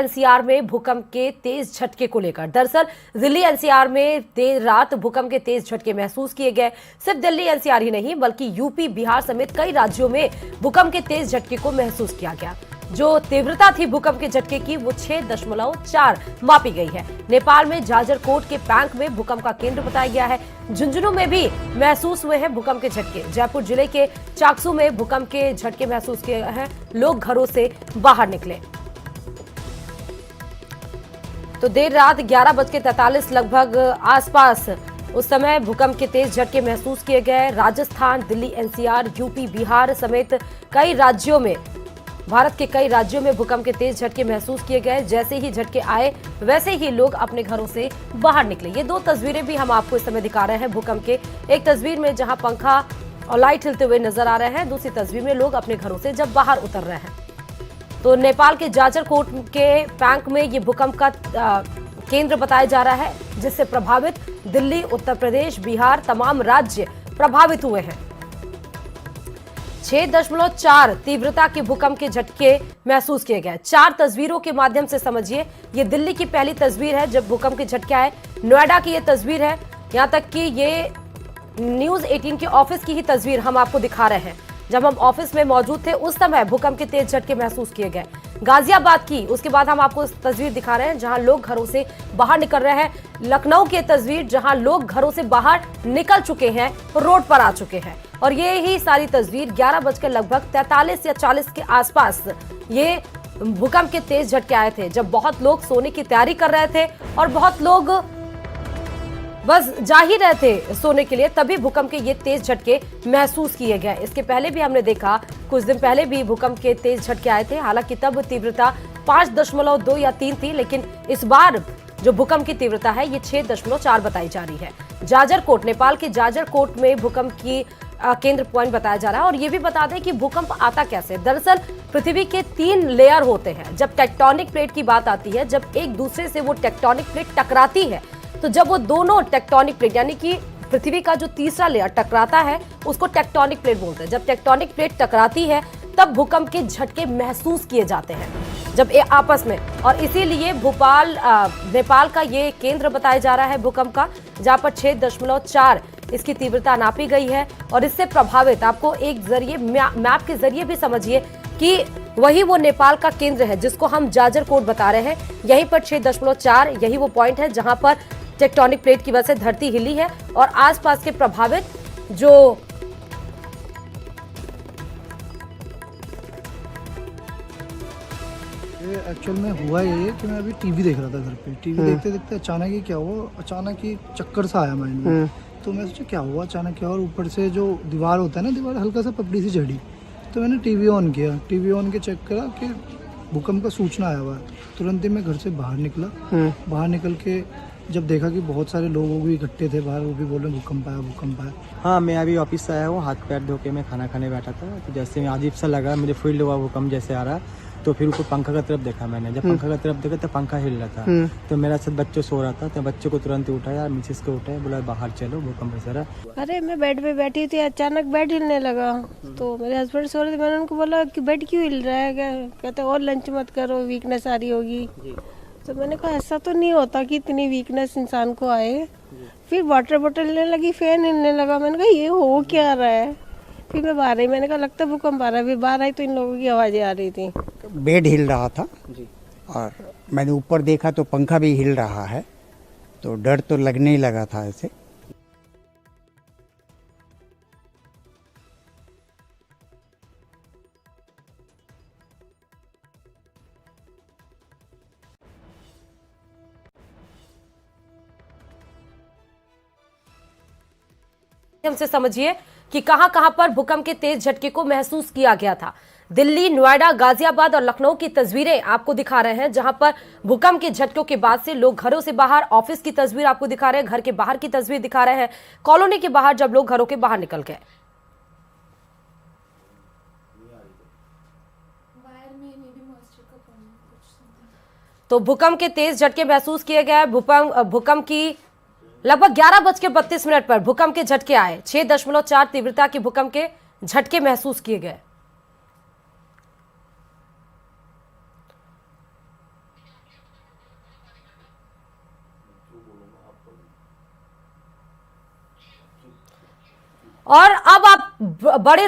NCR में भूकंप के तेज झटके को लेकर। दरअसल दिल्ली एनसीआर में देर रात भूकंप के तेज झटके महसूस किए गए। सिर्फ दिल्ली एनसीआर ही नहीं बल्कि यूपी, बिहार समेत कई राज्यों में भूकंप के तेज झटके को महसूस किया गया। जो तीव्रता थी भूकंप के झटके की वो 6.4 मापी गई है। नेपाल में जाजरकोट के पैंक में भूकंप का केंद्र बताया गया है। झुंझुनू में भी महसूस हुए हैं भूकंप के झटके। जयपुर जिले के चाकसू में भूकंप के झटके महसूस किए हैं। लोग घरों से बाहर निकले। तो देर रात 11:43 लगभग आसपास उस समय भूकंप के तेज झटके महसूस किए गए। राजस्थान, दिल्ली एनसीआर, यूपी, बिहार समेत कई राज्यों में, भारत के कई राज्यों में भूकंप के तेज झटके महसूस किए गए। जैसे ही झटके आए वैसे ही लोग अपने घरों से बाहर निकले। ये दो तस्वीरें भी हम आपको इस समय दिखा रहे हैं भूकंप के। एक तस्वीर में जहां पंखा और लाइट हिलते हुए नजर आ रहे हैं, दूसरी तस्वीर में लोग अपने घरों से जब बाहर उतर रहे हैं। तो नेपाल के जाजरकोट के पैंक में ये भूकंप का केंद्र बताया जा रहा है, जिससे प्रभावित दिल्ली, उत्तर प्रदेश, बिहार तमाम राज्य प्रभावित हुए हैं। 6.4 तीव्रता के भूकंप के झटके महसूस किए गए। 4 तस्वीरों के माध्यम से समझिए। ये दिल्ली की पहली तस्वीर है जब भूकंप के झटके आए। नोएडा की ये तस्वीर है। यहां तक कि ये न्यूज 18 के ऑफिस की ही तस्वीर हम आपको दिखा रहे हैं। जब हम ऑफिस में मौजूद थे उस समय भूकंप के तेज झटके महसूस किए गए। गाजियाबाद की उसके बाद हम आपको तस्वीर दिखा रहे हैं जहां लोग घरों से बाहर निकल रहे हैं। लखनऊ की तस्वीर जहां लोग घरों से बाहर निकल चुके हैं, रोड पर आ चुके हैं। और ये ही सारी तस्वीर 11:43 या 40 के आसपास ये भूकंप के तेज झटके आए थे, जब बहुत लोग सोने की तैयारी कर रहे थे और बहुत लोग बस जा ही रहे थे सोने के लिए, तभी भूकंप के ये तेज झटके महसूस किए गए। इसके पहले भी हमने देखा, कुछ दिन पहले भी भूकंप के तेज झटके आए थे। हालांकि तब तीव्रता 5.2 या 3 थी, लेकिन इस बार जो भूकंप की तीव्रता है ये 6.4 बताई जा रही है। जाजरकोट, नेपाल के जाजरकोट में भूकंप की केंद्र पॉइंट बताया जा रहा है। और ये भी बता दें कि भूकंप आता कैसे। दरअसल पृथ्वी के 3 लेयर होते हैं। जब टेक्टोनिक प्लेट की बात आती है, जब एक दूसरे से वो टेक्टोनिक प्लेट टकराती है, तो जब वो दोनों टेक्टोनिक प्लेट यानी कि पृथ्वी का जो तीसरा लेयर टकराता है उसको टेक्टोनिक प्लेट बोलते हैं। जब टेक्टोनिक प्लेट टकराती है तब भूकंप के झटके महसूस किए जाते हैं, जब ये आपस में। और इसीलिए नेपाल का ये केंद्र बताया जा रहा है भूकंप का, जहां पर 6.4 इसकी तीव्रता नापी गई है। और इससे प्रभावित आपको एक जरिए मैप के जरिए भी समझिए कि वही वो नेपाल का केंद्र है जिसको हम जाजरकोट बता रहे हैं। यहीं पर 6.4 यही वो पॉइंट है जहां पर टेक्टोनिक प्लेट की वजह से धरती हिली है। और आसपास के प्रभावित जो एक्चुअल में हुआ ये कि मैं अभी टीवी देख रहा था घर पे। टीवी देखते देखते अचानक ही क्या हुआ, अचानक ही चक्कर सा आया माइंड में। तो मैं सोचा क्या हुआ अचानक क्या, और ऊपर से जो दीवार होता है ना, दीवार हल्का सा पपड़ी सी चढ़ी। तो मैंने टीवी ऑन किया, टीवी ऑन के चेक करा कि भूकंप का सूचना आया हुआ है। तुरंत ही मैं घर से बाहर निकला। बाहर निकल के जब देखा कि बहुत सारे लोग भी इकट्ठे थे बाहर, वो भी बोल रहे भूकंप आया, भूकंप आया। हाँ, मैं अभी ऑफिस से आया हूँ, हाथ पैर धो के मैं खाना खाने बैठा था। तो जैसे अजीब सा लगा, मुझे फील हुआ भूकंप जैसे आ रहा, तो फिर ऊपर पंखा की तरफ देखा मैंने। जब पंखा की तरफ देखा तो पंखा हिल रहा था। तो मेरा साथ बच्चों सो रहा था, तो बच्चों को तुरंत उठाया, मिसेस को उठाया, बोला बाहर चलो भूकंप ऐसा रहा। अरे मैं बेड पे बैठी थी, अचानक बेड हिलने लगा। तो मेरे हस्बैंड सो रहे थे, मैंने उनको बोला कि बेड क्यों हिल रहा है, क्या कहते और लंच मत करो, वीकनेस आ रही होगी। तो मैंने कहा ऐसा तो नहीं होता कि इतनी वीकनेस इंसान को आए। फिर वाटर बोतल हिलने लगी, फैन हिलने लगा। मैंने कहा ये हो क्या रहा है। फिर मैं बाहर आई, मैंने कहा लगता है भूकंप आ रहा है। फिर बाहर आई तो इन लोगों की आवाज़ें आ रही थी। बेड हिल रहा था और मैंने ऊपर देखा तो पंखा भी हिल रहा है, तो डर तो लगने ही लगा था ऐसे। हमसे समझिए कि कहां-कहां पर भूकंप के तेज झटके को महसूस किया गया था। दिल्ली, नोएडा, गाजियाबाद और लखनऊ की तस्वीरें आपको दिखा रहे हैं, जहां पर भूकंप के झटकों के बाद से लोग घरों से बाहर, ऑफिस की तस्वीर आपको दिखा रहे हैं, घर के बाहर की तस्वीर दिखा रहे हैं, कॉलोनी के बाहर जब लोग घरों के बाहर निकल गए। तो भूकंप के तेज झटके महसूस किए गए। भूकंप की लगभग 11:32 पर भूकंप के झटके आए। 6.4 तीव्रता के भूकंप के झटके महसूस किए गए। और अब आप बड़े